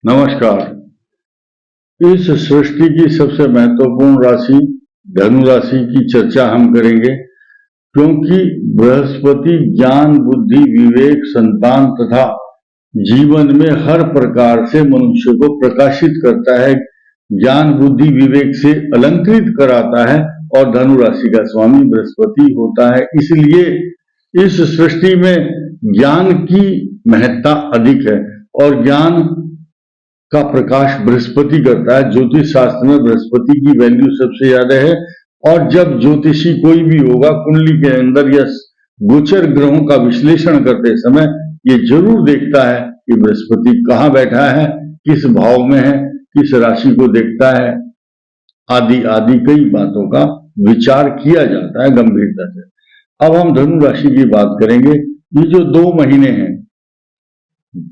नमस्कार। इस सृष्टि की सबसे महत्वपूर्ण राशि धनु राशि की चर्चा हम करेंगे, क्योंकि बृहस्पति ज्ञान, बुद्धि, विवेक, संतान तथा जीवन में हर प्रकार से मनुष्य को प्रकाशित करता है, ज्ञान, बुद्धि, विवेक से अलंकृत कराता है और धनु राशि का स्वामी बृहस्पति होता है। इसलिए इस सृष्टि में ज्ञान की महत्ता अधिक है और ज्ञान का प्रकाश बृहस्पति करता है। ज्योतिष शास्त्र में बृहस्पति की वैल्यू सबसे ज्यादा है और जब ज्योतिषी कोई भी होगा कुंडली के अंदर या गोचर ग्रहों का विश्लेषण करते समय ये जरूर देखता है कि बृहस्पति कहाँ बैठा है, किस भाव में है, किस राशि को देखता है, आदि आदि कई बातों का विचार किया जाता है गंभीरता से। अब हम धनु राशि की बात करेंगे। ये जो 2 महीने हैं,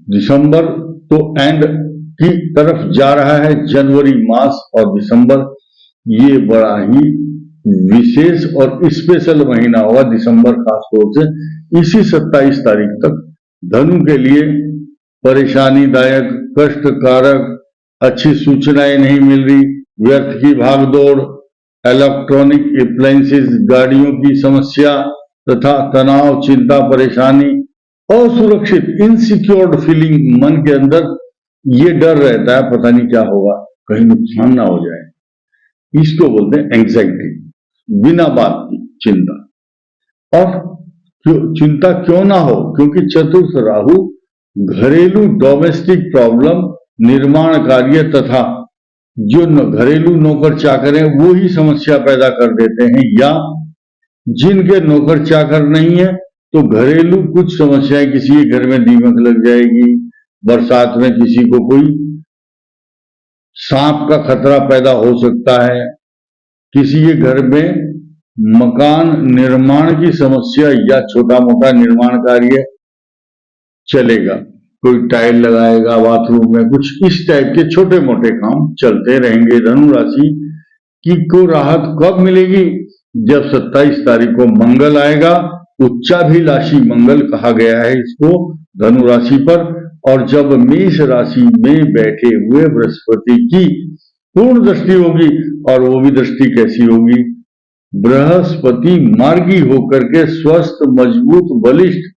दिसंबर तो एंड की तरफ जा रहा है, जनवरी मास और दिसंबर, ये बड़ा ही विशेष और स्पेशल महीना होगा दिसंबर, खासतौर से इसी 27 तारीख तक धनु के लिए परेशानीदायक, कष्टकारक, अच्छी सूचनाएं नहीं मिल रही, व्यर्थ की भागदौड़, इलेक्ट्रॉनिक अप्लायंसेस, गाड़ियों की समस्या तथा तनाव, चिंता, परेशानी, असुरक्षित, इनसिक्योर्ड फीलिंग, मन के अंदर ये डर रहता है पता नहीं क्या होगा, कहीं नुकसान ना हो जाए। इसको बोलते हैं एंग्जाइटी, बिना बात की चिंता। और चिंता क्यों ना हो, क्योंकि चतुर्थ राहु घरेलू डोमेस्टिक प्रॉब्लम, निर्माण कार्य तथा जो घरेलू नौकर चाकर हैं वो ही समस्या पैदा कर देते हैं, या जिनके नौकर चाकर नहीं है तो घरेलू कुछ समस्याएं, किसी के घर में दीमक लग जाएगी, बरसात में किसी को कोई सांप का खतरा पैदा हो सकता है, किसी के घर में मकान निर्माण की समस्या या छोटा मोटा निर्माण कार्य चलेगा, कोई टाइल लगाएगा बाथरूम में, कुछ इस टाइप के छोटे मोटे काम चलते रहेंगे। धनु राशि की को राहत कब मिलेगी? जब 27 तारीख को मंगल आएगा, उच्चाभिलाषी मंगल कहा गया है इसको धनु राशि पर, और जब मेष राशि में बैठे हुए बृहस्पति की पूर्ण दृष्टि होगी, और वो भी दृष्टि कैसी होगी? बृहस्पति मार्गी होकर के स्वस्थ, मजबूत, बलिष्ठ,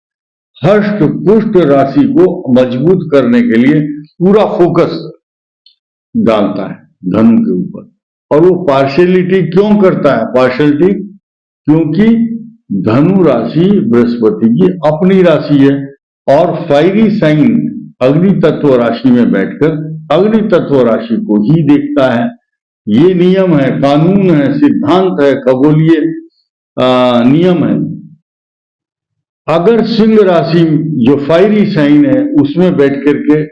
हष्ट पुष्ट राशि को मजबूत करने के लिए पूरा फोकस डालता है धनु के ऊपर। और वो पार्शियलिटी क्यों करता है? पार्शियलिटी क्योंकि धनु राशि बृहस्पति की अपनी राशि है और फायरी साइन अग्नि तत्व राशि में बैठकर अग्नि तत्व राशि को ही देखता है। ये नियम है, कानून है, सिद्धांत है, खगोलीय नियम है। अगर सिंह राशि जो फायरी साइन है उसमें बैठ करके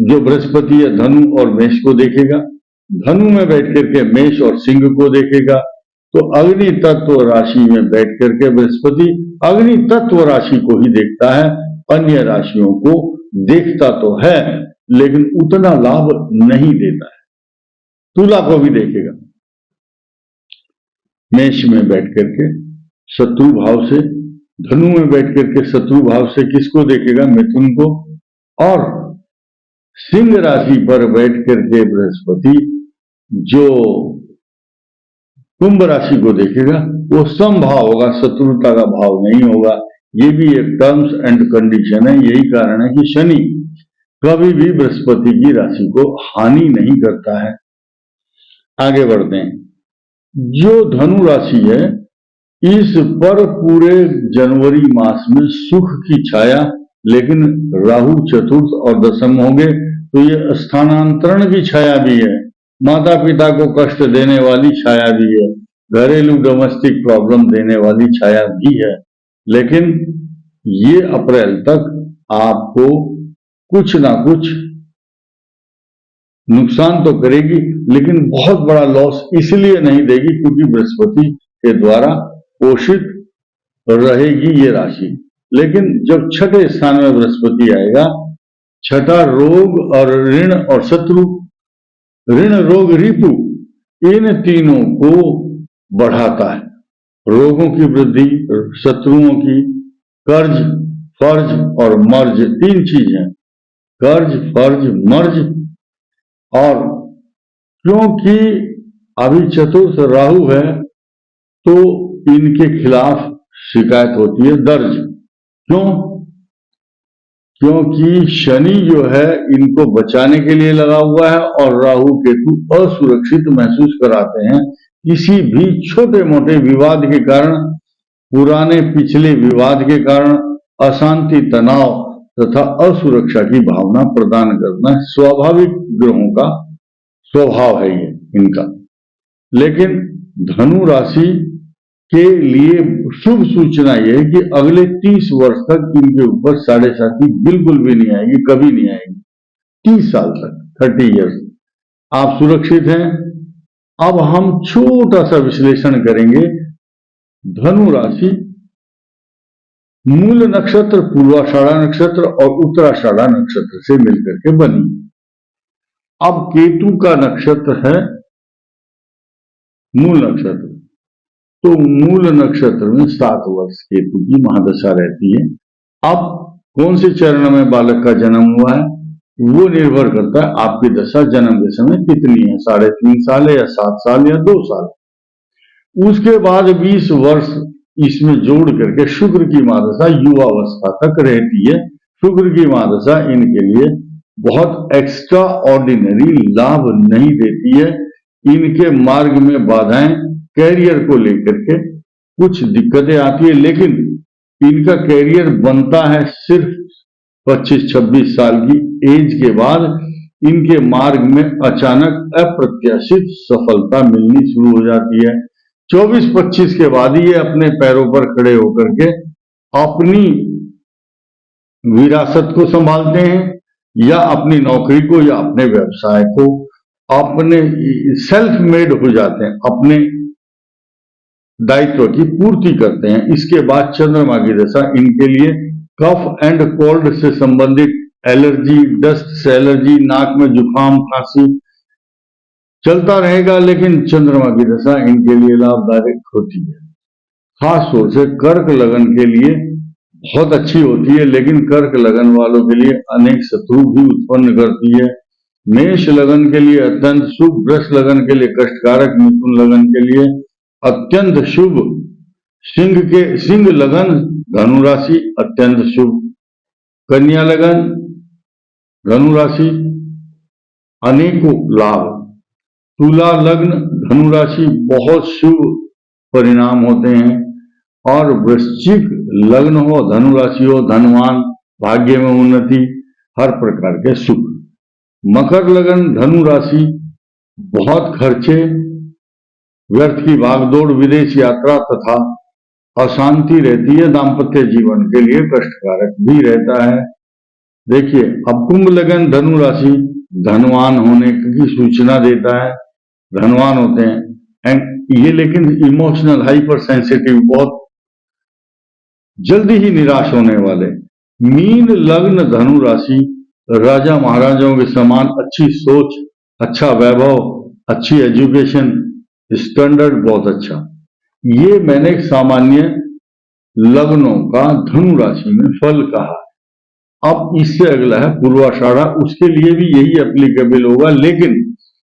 जो बृहस्पति है धनु और मेष को देखेगा, धनु में बैठ करके मेष और सिंह को देखेगा, तो अग्नि तत्व राशि में बैठ करके बृहस्पति अग्नि तत्व राशि को ही देखता है, अन्य राशियों को देखता तो है लेकिन उतना लाभ नहीं देता है। तुला को भी देखेगा मेष में बैठ करके शत्रु भाव से, धनु में बैठ करके शत्रु भाव से किसको देखेगा? मिथुन को। और सिंह राशि पर बैठ करके बृहस्पति जो कुंभ राशि को देखेगा वो समभाव होगा, शत्रुता का भाव नहीं होगा। ये भी एक टर्म्स एंड कंडीशन है। यही कारण है कि शनि कभी भी बृहस्पति की राशि को हानि नहीं करता है। आगे बढ़ते हैं। जो धनु राशि है इस पर पूरे जनवरी मास में सुख की छाया, लेकिन राहु चतुर्थ और दशम होंगे तो ये स्थानांतरण की छाया भी है, माता पिता को कष्ट देने वाली छाया भी है, घरेलू डोमेस्टिक प्रॉब्लम देने वाली छाया भी है। लेकिन ये अप्रैल तक आपको कुछ ना कुछ नुकसान तो करेगी, लेकिन बहुत बड़ा लॉस इसलिए नहीं देगी क्योंकि बृहस्पति के द्वारा पोषित रहेगी ये राशि। लेकिन जब छठे स्थान में बृहस्पति आएगा, छठा रोग और ऋण और शत्रु, ऋण, रोग, रिपु, इन तीनों को बढ़ाता है। रोगों की वृद्धि, शत्रुओं की, कर्ज, फर्ज और मर्ज, 3 चीज हैं। कर्ज, फर्ज, मर्ज। और क्योंकि अभी चतुर्थ राहु है तो इनके खिलाफ शिकायत होती है दर्ज। क्यों? क्योंकि शनि जो है इनको बचाने के लिए लगा हुआ है और राहु केतु असुरक्षित महसूस कराते हैं। किसी भी छोटे मोटे विवाद के कारण, पुराने पिछले विवाद के कारण अशांति, तनाव तथा असुरक्षा की भावना प्रदान करना स्वाभाविक ग्रहों का स्वभाव है ये इनका। लेकिन धनु राशि के लिए शुभ सूचना यह है कि अगले 30 वर्ष तक इनके ऊपर 7.5 बिल्कुल भी नहीं आएगी, कभी नहीं आएगी। 30 साल तक, 30 इयर्स आप सुरक्षित हैं। अब हम छोटा सा विश्लेषण करेंगे। धनु राशि मूल नक्षत्र, पूर्वाषाढ़ा नक्षत्र और उत्तराषाढ़ा नक्षत्र से मिलकर के बनी। अब केतु का नक्षत्र है मूल नक्षत्र, तो मूल नक्षत्र में 7 वर्ष केतु की महादशा रहती है। अब कौन से चरण में बालक का जन्म हुआ है वो निर्भर करता है आपकी दशा जन्म के समय कितनी है, 3.5 साल है या 7 साल या 2 साल। उसके बाद 20 वर्ष इसमें जोड़ करके शुक्र की महादशा युवावस्था तक रहती है। शुक्र की महादशा इनके लिए बहुत एक्स्ट्रा ऑर्डिनरी लाभ नहीं देती है। इनके मार्ग में बाधाएं, कैरियर को लेकर के कुछ दिक्कतें आती है, लेकिन इनका कैरियर बनता है सिर्फ 25-26 साल की एज के बाद। इनके मार्ग में अचानक अप्रत्याशित सफलता मिलनी शुरू हो जाती है। 24-25 के बाद ही ये अपने पैरों पर खड़े होकर के अपनी विरासत को संभालते हैं या अपनी नौकरी को या अपने व्यवसाय को, अपने सेल्फ मेड हो जाते हैं, अपने दायित्व की पूर्ति करते हैं। इसके बाद चंद्रमा की दशा इनके लिए कफ एंड कोल्ड से संबंधित एलर्जी, डस्ट से एलर्जी, नाक में जुकाम, खांसी चलता रहेगा, लेकिन चंद्रमा की दशा इनके लिए लाभदायक होती है। खास तौर से कर्क लगन के लिए बहुत अच्छी होती है, लेकिन कर्क लगन वालों के लिए अनेक शत्रु भी उत्पन्न करती है। मेष लगन के लिए अत्यंत शुभ, वृष लगन के लिए कष्टकारक, मिथुन लगन के लिए अत्यंत शुभ, सिंह लगन धनु राशि अत्यंत शुभ, कन्या लगन धनु राशि अनेकों लाभ, तुला लग्न धनु राशि बहुत शुभ परिणाम होते हैं, और वृश्चिक लग्न हो, धनु राशि हो, धनवान, भाग्य में उन्नति, हर प्रकार के सुख। मकर लगन धनु राशि बहुत खर्चे, व्यर्थ की भागदौड़, विदेश यात्रा तथा अशांति रहती है। दाम्पत्य जीवन के लिए कष्टकारक भी रहता है। देखिए, अब कुंभ लगन धनु राशि धनवान होने की सूचना देता है, धनवान होते हैं एंड ये लेकिन इमोशनल, हाइपर सेंसिटिव, बहुत जल्दी ही निराश होने वाले। मीन लग्न धनु राशि राजा महाराजाओं के समान अच्छी सोच, अच्छा वैभव, अच्छी एजुकेशन, स्टैंडर्ड बहुत अच्छा। ये मैंने एक सामान्य लग्नों का धनु राशि में फल कहा। अब इससे अगला है पूर्वाषाढ़ा, उसके लिए भी यही एप्लीकेबल होगा, लेकिन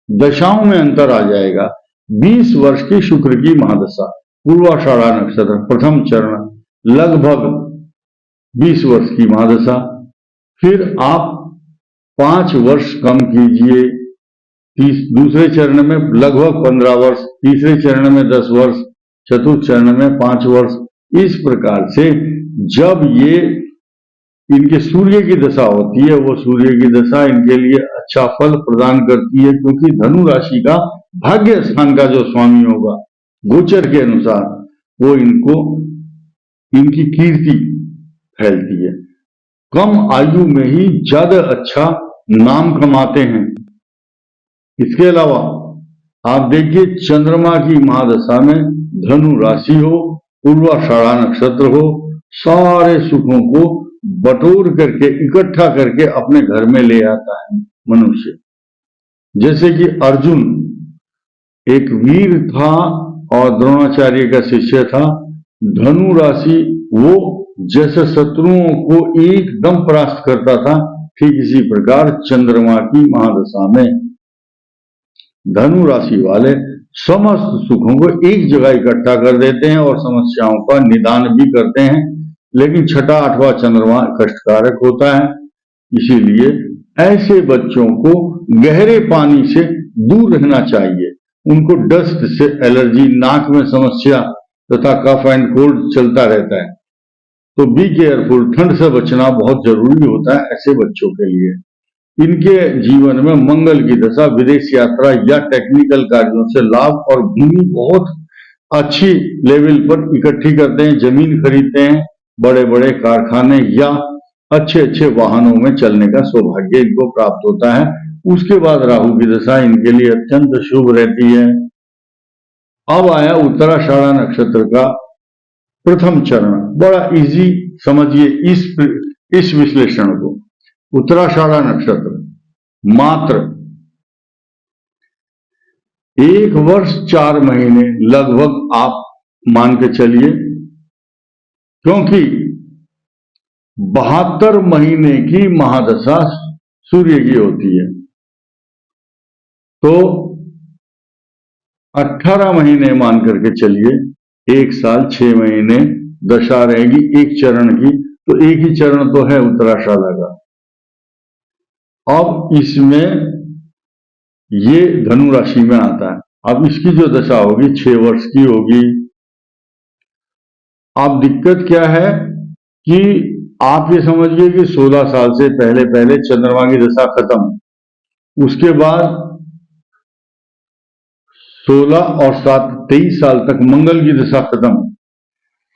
दशाओं में अंतर आ जाएगा। 20 वर्ष की शुक्र की महादशा, पूर्वाषाढ़ा नक्षत्र, प्रथम चरण, लगभग 20 वर्ष की महादशा। फिर आप 5 वर्ष कम कीजिए, दूसरे चरण में लगभग 15 वर्ष, तीसरे चरण में 10 वर्ष, चतुर्थ चरण में 5 वर्ष। इस प्रकार से जब ये इनके सूर्य की दशा होती है, वो सूर्य की दशा इनके लिए अच्छा फल प्रदान करती है, क्योंकि धनु राशि का भाग्य स्थान का जो स्वामी होगा गोचर के अनुसार वो इनकी कीर्ति फैलती है। कम आयु में ही ज्यादा अच्छा नाम कमाते हैं। इसके अलावा आप देखिए, चंद्रमा की महादशा में धनु राशि हो, पूर्वाषाढ़ा नक्षत्र हो, सारे सुखों को बटोर करके, इकट्ठा करके अपने घर में ले आता है मनुष्य। जैसे कि अर्जुन एक वीर था और द्रोणाचार्य का शिष्य था। धनु राशि वो जैसे शत्रुओं को एकदम परास्त करता था, ठीक इसी प्रकार चंद्रमा की महादशा में धनु राशि वाले समस्त सुखों को एक जगह इकट्ठा कर देते हैं और समस्याओं का निदान भी करते हैं। लेकिन छठा आठवां चंद्रमा कष्टकारक होता है, इसीलिए ऐसे बच्चों को गहरे पानी से दूर रहना चाहिए। उनको डस्ट से एलर्जी, नाक में समस्या तथा कफ एंड कोल्ड चलता रहता है, तो बी केयरफुल। ठंड से बचना बहुत जरूरी होता है ऐसे बच्चों के लिए। इनके जीवन में मंगल की दशा विदेश यात्रा या टेक्निकल कार्यों से लाभ और भूमि बहुत अच्छी लेवल पर इकट्ठी करते हैं, जमीन खरीदते हैं, बड़े बड़े कारखाने या अच्छे अच्छे वाहनों में चलने का सौभाग्य इनको प्राप्त होता है। उसके बाद राहु की दशा इनके लिए अत्यंत शुभ रहती है। अब आया उत्तराषाढ़ा नक्षत्र का प्रथम चरण। बड़ा इजी समझिए इस विश्लेषण को। उत्तराषाढ़ा नक्षत्र मात्र 1 वर्ष 4 महीने लगभग आप मान के चलिए, क्योंकि 72 महीने की महादशा सूर्य की होती है, तो 18 महीने मान करके चलिए, 1 साल 6 महीने दशा रहेगी एक चरण की, तो एक ही चरण तो है उत्तराषाढ़ा का। अब इसमें ये धनु राशि में आता है। अब इसकी जो दशा होगी 6 वर्ष की होगी। अब दिक्कत क्या है कि आप ये समझिए कि 16 साल से पहले पहले चंद्रमा की दशा खत्म, उसके बाद 16 और 7 23 साल तक मंगल की दशा खत्म।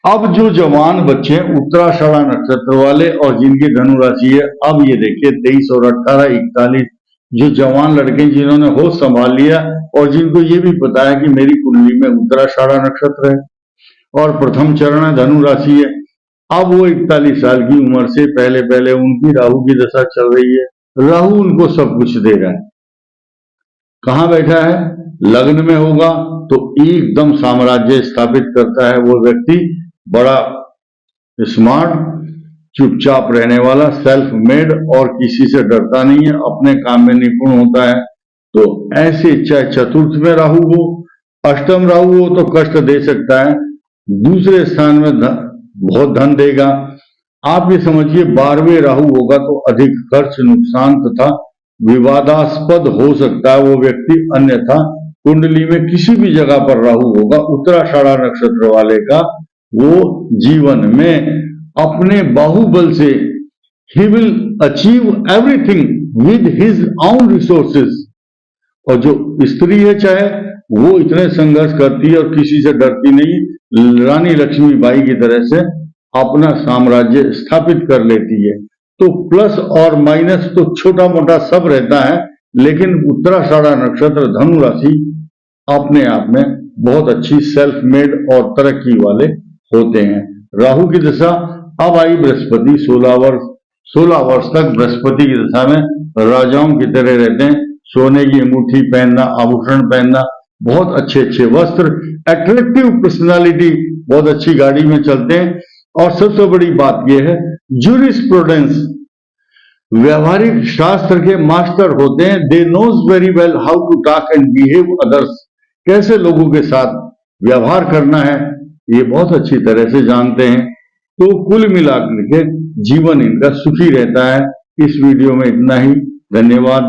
अब जो जवान बच्चे उत्तराषाढ़ा नक्षत्र वाले और जिनकी धनु राशि है, अब ये देखिए 23 और 18 41 जो जवान लड़के जिन्होंने होश संभाल लिया और जिनको ये भी पता है कि मेरी कुंडली में उत्तराषाढ़ा नक्षत्र है और प्रथम चरण है धनु राशि है, अब वो 41 साल की उम्र से पहले पहले उनकी राहु की दशा चल रही है। राहु उनको सब कुछ दे रहा है। कहां बैठा है? लग्न में होगा तो एकदम साम्राज्य स्थापित करता है वो व्यक्ति, बड़ा स्मार्ट, चुपचाप रहने वाला, सेल्फ मेड और किसी से डरता नहीं है, अपने काम में निपुण होता है। तो ऐसे चाहे चतुर्थ में राहु हो, अष्टम राहु हो तो कष्ट दे सकता है, दूसरे स्थान में बहुत धन देगा। आप ये समझिए 12वें राहु होगा तो अधिक खर्च, नुकसान तथा विवादास्पद हो सकता है वो व्यक्ति। अन्यथा कुंडली में किसी भी जगह पर राहु होगा उत्तराषाढ़ा नक्षत्र वाले का, वो जीवन में अपने बाहुबल से he will achieve everything with his own resources। और जो स्त्री है चाहे वो इतने संघर्ष करती है और किसी से डरती नहीं, रानी लक्ष्मीबाई की तरह से अपना साम्राज्य स्थापित कर लेती है। तो प्लस और माइनस तो छोटा मोटा सब रहता है, लेकिन उत्तराषाढ़ा नक्षत्र धनु राशि अपने आप में बहुत अच्छी सेल्फ मेड और तरक्की वाले होते हैं। राहु की दशा अब आई बृहस्पति, 16 वर्ष तक बृहस्पति की दशा में राजाओं की तरह रहते हैं। सोने की अंगूठी पहनना, आभूषण पहनना, बहुत अच्छे अच्छे वस्त्र, अट्रैक्टिव पर्सनालिटी, बहुत अच्छी गाड़ी में चलते हैं। और सबसे बड़ी बात यह है जूरिस्प्रूडेंस, व्यवहारिक शास्त्र के मास्टर होते हैं। They know very well how to talk and behave others, कैसे लोगों के साथ व्यवहार करना है ये बहुत अच्छी तरह से जानते हैं। तो कुल मिलाकर के जीवन इनका सुखी रहता है। इस वीडियो में इतना ही, धन्यवाद।